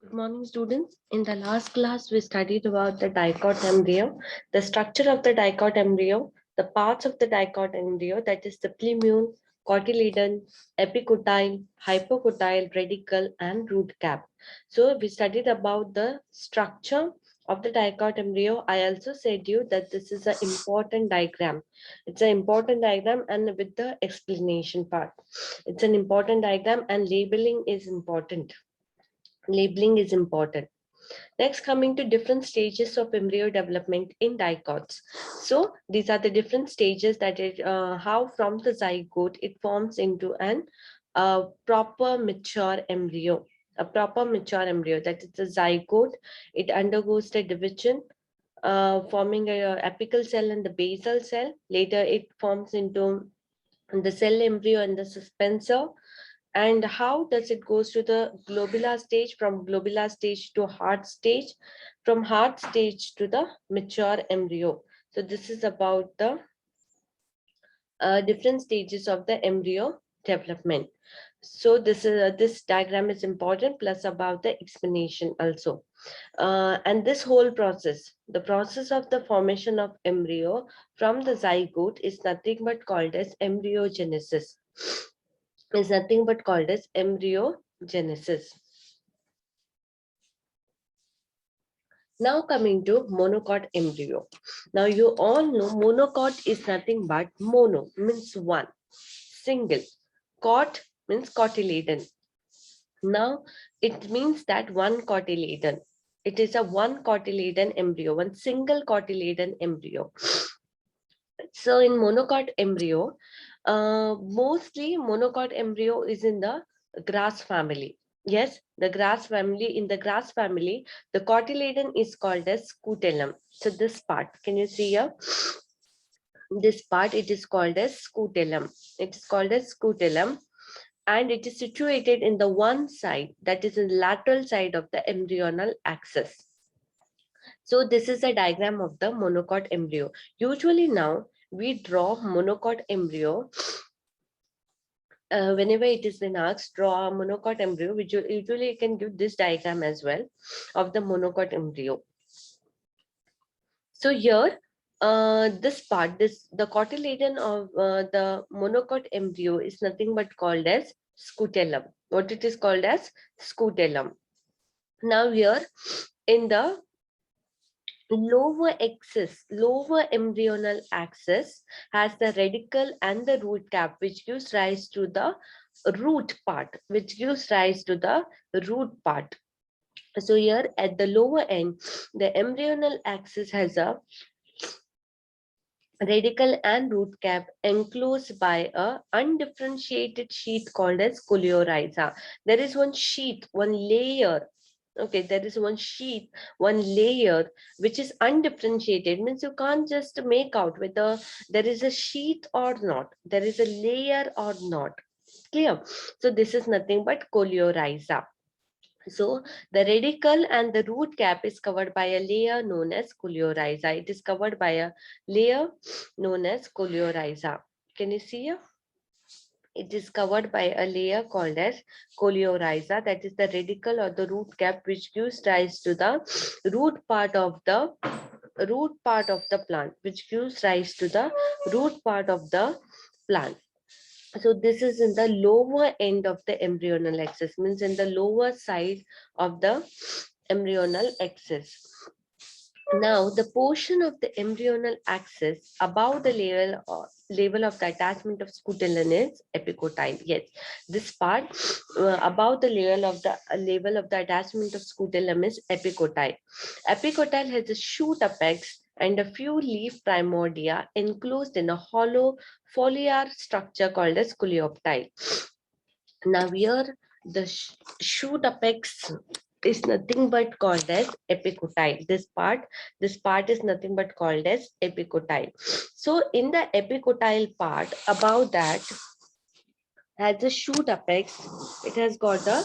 Good morning, students. In the last class, we studied about the dicot embryo, the structure of the dicot embryo, the parts of the dicot embryo, that is the plumule, cotyledon, epicotyle, hypocotyle, radicle, and root cap. So we studied about the structure of the dicot embryo. I also said you that this is an important diagram. It's an important diagram and with the explanation part. It's an important diagram and labeling is important. Labeling is important. Next, coming to different stages of embryo development in dicots. So these are the different stages that how from the zygote it forms into an proper mature embryo. A proper mature embryo, that is the zygote. It undergoes the division, forming a apical cell and the basal cell. Later, it forms into the cell embryo and the suspensor. And how does it goes to the globular stage, from globular stage to heart stage, from heart stage to the mature embryo. So this is about the different stages of the embryo development. So this diagram is important, plus about the explanation also. And this whole process, the process of the formation of embryo from the zygote is nothing but called as embryogenesis. Is nothing but called as embryogenesis. Now coming to monocot embryo. Now you all know monocot is nothing but mono means one, single. Cot means cotyledon. Now it means that one cotyledon. It is a one cotyledon embryo, one single cotyledon embryo. So in monocot embryo, mostly monocot embryo is in the grass family. Yes, the grass family. In the grass family, the cotyledon is called as scutellum. So this part, can you see here? This part, it is called as scutellum. It is called as scutellum, and it is situated in the one side, that is in the lateral side of the embryonal axis. So this is a diagram of the monocot embryo. Usually now we draw monocot embryo whenever it is been asked, draw a monocot embryo, which usually you can give this diagram as well of the monocot embryo. So here, this part, the cotyledon of the monocot embryo is nothing but called as scutellum. What it is called as scutellum. Now here, in the lower axis, lower embryonal axis has the radicle and the root cap, which gives rise to the root part, So here at the lower end, the embryonal axis has a radicle and root cap enclosed by a undifferentiated sheath called as coleorhiza. There is one sheath, one layer. Okay, there is one sheath, one layer which is undifferentiated, means you can't just make out whether there is a sheath or not, there is a layer or not. Clear? So this is nothing but coleorhiza. So the radicle and the root cap is covered by a layer known as coleorhiza. It is covered by a layer known as coleorhiza. Can you see here? It is covered by a layer called as coleorhiza, that is the radicle or the root cap, which gives rise to the root part of the plant, which gives rise to the root part of the plant. So this is in the lower end of the embryonal axis, means in the lower side of the embryonal axis. Now, the portion of the embryonal axis above the level of the attachment of scutellum is epicotyle. Yes, this part above the level of the attachment of scutellum is epicotyle. Epicotyle has a shoot apex and a few leaf primordia enclosed in a hollow foliar structure called as coleoptile. Now here the shoot apex is nothing but called as epicotyle. This part is nothing but called as epicotyle. So in the epicotyle part, above that has a shoot apex. It has got a